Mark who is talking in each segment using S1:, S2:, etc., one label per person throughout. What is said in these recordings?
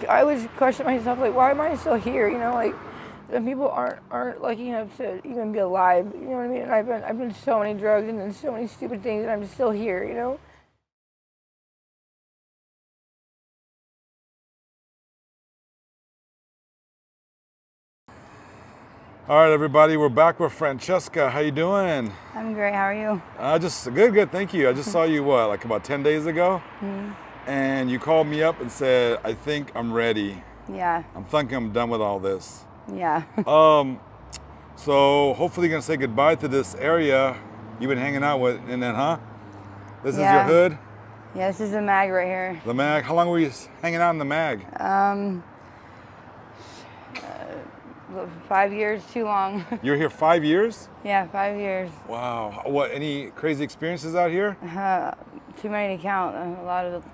S1: I always question myself, like, why am I still here? You know, like, some people aren't lucky enough to even be alive. You know what I mean? And I've been so many drugs and done so many stupid things, and I'm still here. You know.
S2: All right, everybody, we're back with Francesca. How you doing?
S1: I'm great. How are you?
S2: Just good, thank you. I just saw you, what, like about 10 days ago? And you called me up and said, I think I'm ready.
S1: Yeah.
S2: I'm thinking I'm done with all this.
S1: Yeah.
S2: So hopefully you're gonna say goodbye to this area you've been hanging out with, and then, huh? This is your hood?
S1: Yeah, this is the mag right here.
S2: The mag? How long were you hanging out in the mag?
S1: 5 years, too long.
S2: You were here 5 years?
S1: Yeah, 5 years.
S2: Wow. What, any crazy experiences out here?
S1: Too many to count. A lot of,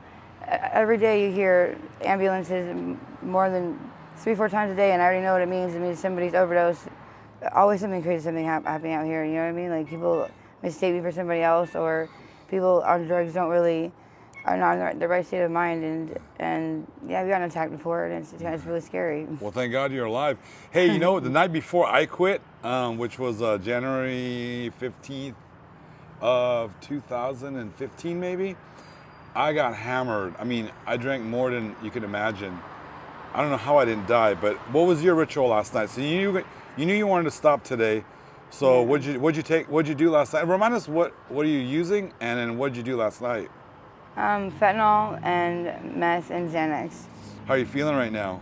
S1: every day you hear ambulances more than 3-4 times a day, and I already know what it means. It means somebody's overdosed. Always something crazy, something happening out here. You know what I mean? Like, people mistake me for somebody else, or people on drugs are not in the right state of mind, and yeah, we got attacked before, and it's really scary.
S2: Well, thank God you're alive. Hey, you know, the night before I quit, which was January 15th of 2015 maybe, I got hammered. I mean, I drank more than you could imagine. I don't know how I didn't die, but what was your ritual last night? So you knew you wanted to stop today. So yeah. What'd you do last night? Remind us what are you using, and then what'd you do last night?
S1: Fentanyl and meth and Xanax.
S2: How are you feeling right now?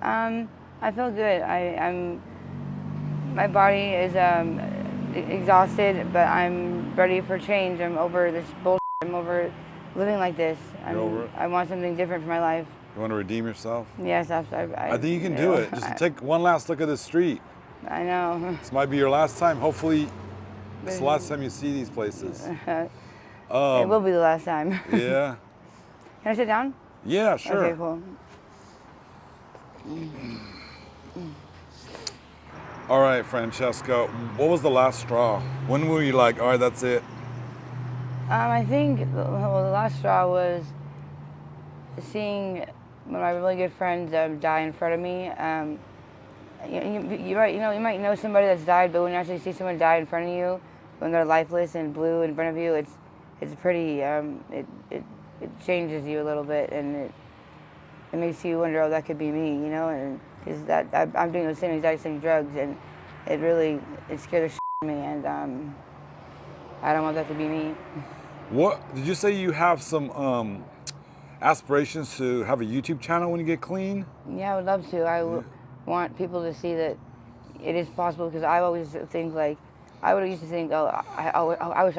S1: I feel good. My body is exhausted, but I'm ready for change. I'm over this bullshit. I'm over living like this. I want something different for my life.
S2: You want to redeem yourself?
S1: Yes, I
S2: think you can do it. Just take one last look at the street.
S1: I know.
S2: This might be your last time. Hopefully, it's the last time you see these places.
S1: It will be the last time.
S2: Yeah.
S1: Can I sit down?
S2: Yeah, sure.
S1: Okay, cool.
S2: All right, Francesca, what was the last straw? When were you like, all right, that's it?
S1: I think the last straw was seeing one of my really good friends die in front of me. You might know somebody that's died, but when you actually see someone die in front of you, when they're lifeless and blue in front of you, it's pretty. It changes you a little bit, and it makes you wonder, oh, that could be me, you know, and because I'm doing the same exact same drugs, and it scared the shit out of me, and I don't want that to be me.
S2: What did you say? You have some aspirations to have a YouTube channel when you get clean?
S1: Yeah, I would love to. I want people to see that it is possible, because I always think, like, I would used to think, oh, I wish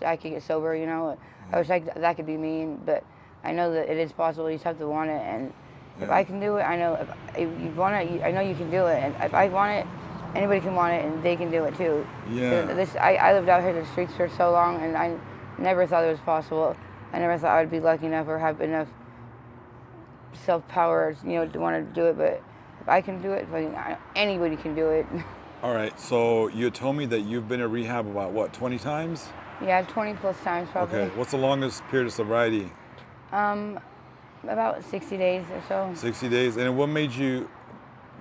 S1: I could get sober, you know. I wish that could be me, but I know that it is possible. You just have to want it, and if I can do it, I know if you want it, I know you can do it, and if I want it, anybody can want it, and they can do it too.
S2: Yeah.
S1: I lived out here in the streets for so long, and I never thought it was possible. I never thought I would be lucky enough or have enough self-power, you know, to want to do it, but if I can do it, anybody can do it.
S2: All right, so you told me that you've been in rehab about, what, 20 times?
S1: Yeah, 20 plus times probably.
S2: Okay, what's the longest period of sobriety?
S1: About 60 days or so.
S2: 60 days, and what made you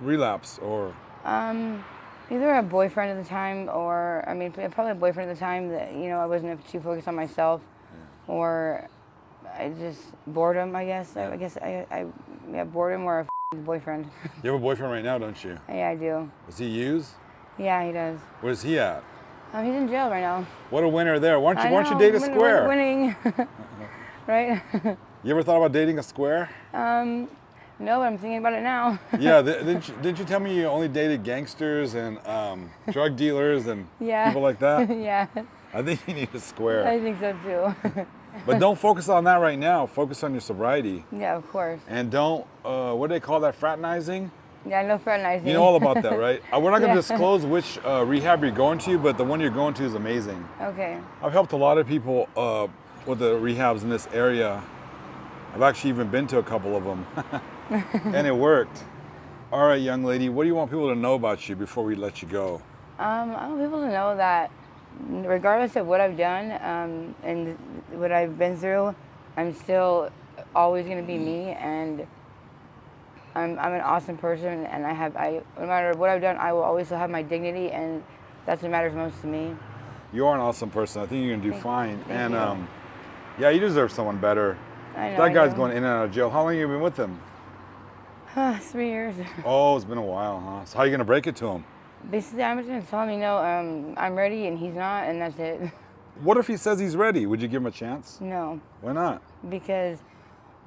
S2: relapse, or?
S1: Either a boyfriend at the time, or, I mean, probably a boyfriend at the time that, you know, I wasn't too focused on myself, or I just, boredom, I guess. Yeah, boredom or a boyfriend.
S2: You have a boyfriend right now, don't you?
S1: Yeah, I do.
S2: Does he use?
S1: Yeah, he does.
S2: Where's he at?
S1: He's in jail right now.
S2: What a winner there. Why don't you date a square?
S1: Winning. Right?
S2: You ever thought about dating a square?
S1: No, but I'm thinking about it now.
S2: Yeah, didn't you tell me you only dated gangsters and drug dealers and people like that?
S1: Yeah.
S2: I think you need a square.
S1: I think so too.
S2: But don't focus on that right now. Focus on your sobriety.
S1: Yeah, of course.
S2: And don't, what do they call that, fraternizing?
S1: Yeah, no fraternizing.
S2: You know all about that, right? We're not going to disclose which rehab you're going to, but the one you're going to is amazing.
S1: Okay.
S2: I've helped a lot of people with the rehabs in this area. I've actually even been to a couple of them. And it worked. All right, young lady, what do you want people to know about you before we let you go?
S1: I want people to know that regardless of what I've done and what I've been through, I'm still always going to be me, and I'm an awesome person, and no matter what I've done, I will always still have my dignity, and that's what matters most to me.
S2: You are an awesome person. I think you're gonna do fine.
S1: Thank
S2: And
S1: you.
S2: yeah, you deserve someone better.
S1: I know.
S2: That guy's
S1: I
S2: going in and out of jail. How long have you been with him?
S1: know. 3 years.
S2: Oh, it's been a while, huh? So how are you gonna break it to him?
S1: Basically, I'm just gonna tell him, I'm ready, and he's not, and that's it.
S2: What if he says he's ready? Would you give him a chance?
S1: No,
S2: Why not?
S1: because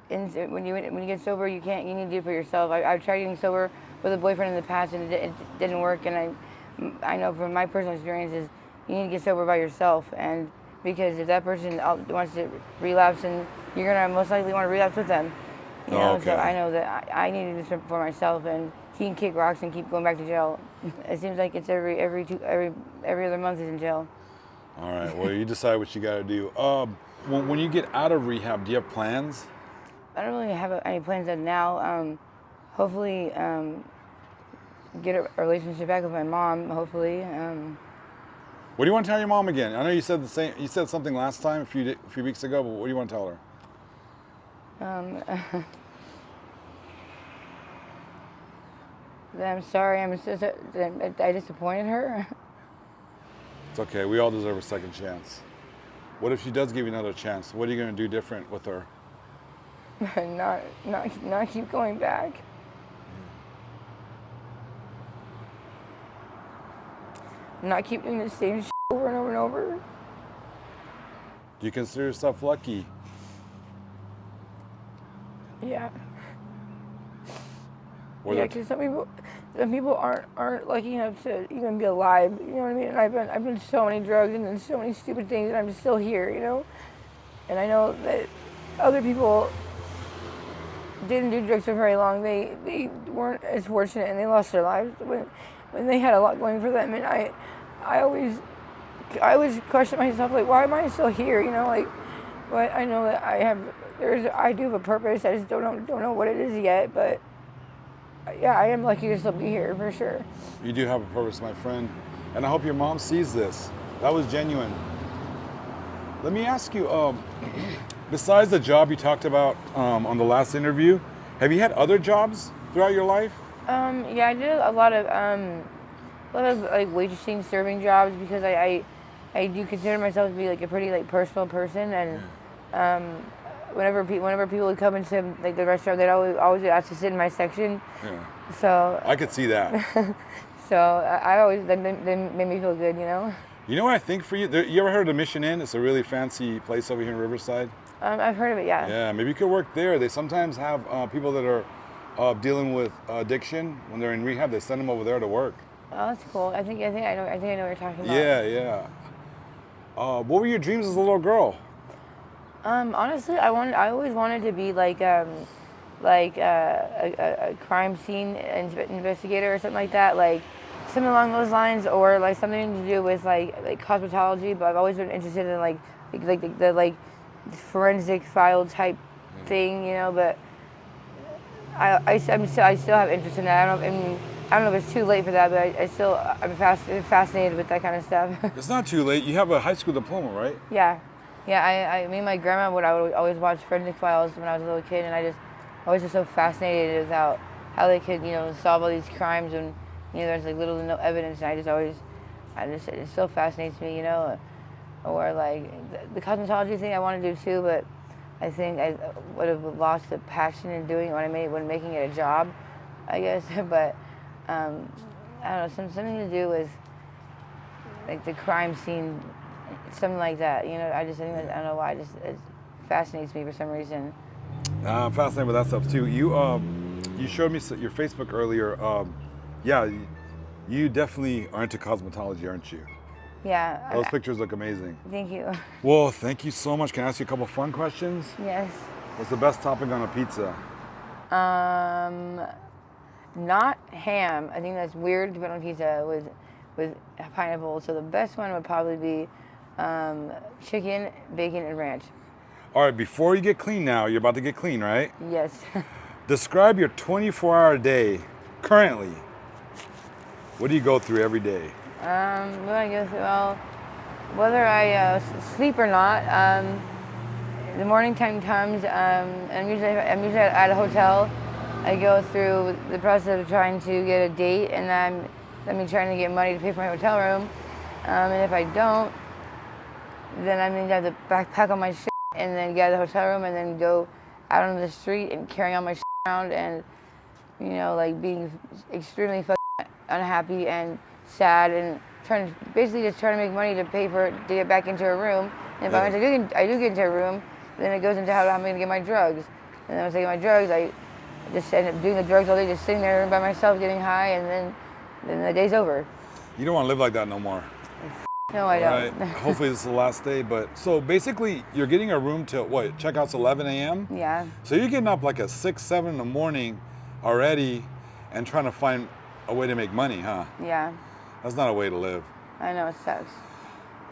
S1: when you get sober, you need to do it for yourself. I've tried getting sober with a boyfriend in the past, and it didn't work. And I know from my personal experiences, you need to get sober by yourself. And because if that person wants to relapse, and you're gonna most likely want to relapse with them.
S2: Okay.
S1: So I know that I need to do this for myself, and he can kick rocks and keep going back to jail. It seems like it's every other month he's in jail.
S2: All right. Well, you decide what you got to do. When you get out of rehab, do you have plans?
S1: I don't really have any plans now. Hopefully, get a relationship back with my mom. Hopefully.
S2: What do you want to tell your mom again? I know you said the same. You said something last time a few weeks ago, but what do you want to tell her?
S1: That I'm sorry. That I disappointed her.
S2: It's okay. We all deserve a second chance. What if she does give you another chance? What are you going to do different with her?
S1: not keep going back. Not keep doing the same shit over and over and over.
S2: Do you consider yourself lucky?
S1: Yeah.
S2: Or
S1: Yeah,
S2: that-
S1: because some people aren't lucky enough to even be alive. You know what I mean? And I've been so many drugs and done so many stupid things, and I'm still here. And I know that other people didn't do drugs for very long. They weren't as fortunate, and they lost their lives when they had a lot going for them. And I always question myself, like, why am I still here? But I know that I do have a purpose. I just don't know what it is yet, but. Yeah, I am lucky to still be here, for sure.
S2: You do have a purpose, my friend. And I hope your mom sees this. That was genuine. Let me ask you, besides the job you talked about on the last interview, have you had other jobs throughout your life?
S1: Yeah, I did a lot of like waitressing, serving jobs, because I do consider myself to be like a pretty like personal person, and whenever people would come into like the restaurant, they'd always ask to sit in my section.
S2: Yeah.
S1: So
S2: I could see that.
S1: so I always they made me feel good,
S2: You know what I think for you? You ever heard of Mission Inn? It's a really fancy place over here in Riverside.
S1: I've heard of it, yeah.
S2: Yeah, maybe you could work there. They sometimes have people that are dealing with addiction when they're in rehab. They send them over there to work.
S1: Oh, that's cool. I think I know what you're talking about.
S2: Yeah. What were your dreams as a little girl?
S1: Honestly, I always wanted to be like a crime scene investigator or something like that, like something along those lines, or like something to do with like cosmetology. But I've always been interested in like the forensic file type thing, But I still have interest in that. I don't know if it's too late for that, but I'm fascinated with that kind of stuff.
S2: It's not too late. You have a high school diploma, right?
S1: Yeah. Me and my grandma I would always watch forensic files when I was a little kid, and I was just so fascinated with how they could, solve all these crimes when, there's like little to no evidence, and it still fascinates me, Or like the cosmetology thing I want to do too, but I think I would have lost the passion in doing it when making it a job, I guess. But I don't know, something to do with like the crime scene. Something like that, I don't know why, it fascinates me for some reason.
S2: I'm fascinated with that stuff too. You showed me your Facebook earlier. Yeah, you definitely are into cosmetology, aren't you?
S1: Yeah.
S2: Those pictures look amazing.
S1: Thank you.
S2: Well, thank you so much. Can I ask you a couple fun questions?
S1: Yes.
S2: What's the best topping on a pizza?
S1: Not ham. I think that's weird to put on pizza with pineapple. So the best one would probably be chicken, bacon, and ranch.
S2: All right, before you get clean now, you're about to get clean, right?
S1: Yes.
S2: Describe your 24-hour day currently. What do you go through every day?
S1: What I go through, well, whether I sleep or not, the morning time comes. I'm usually at a hotel, I go through the process of trying to get a date, and I'm trying to get money to pay for my hotel room. And if I don't, then I'm gonna have to backpack on my shit and then get out of the hotel room and then go out on the street and carrying on my shit around and, you know, like being extremely unhappy and sad and basically just trying to make money to pay to get back into a room. And if I do get into a room, then it goes into how I'm gonna get my drugs. And then once I get my drugs, I just end up doing the drugs all day, just sitting there by myself getting high, and then the day's over.
S2: You don't want to live like that no more.
S1: No, I don't.
S2: Right. Hopefully this is the last day. But so basically, you're getting a room till what? Checkout's 11 a.m.
S1: Yeah.
S2: So you're getting up like at 6, 7 in the morning already, and trying to find a way to make money, huh?
S1: Yeah.
S2: That's not a way to live.
S1: I know, it sucks.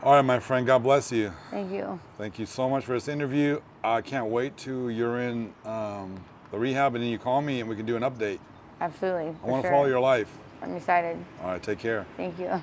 S2: All right, my friend. God bless you.
S1: Thank you.
S2: Thank you so much for this interview. I can't wait till you're in the rehab, and then you call me and we can do an update.
S1: Absolutely.
S2: I want to follow your life.
S1: I'm excited.
S2: All right, take care.
S1: Thank you.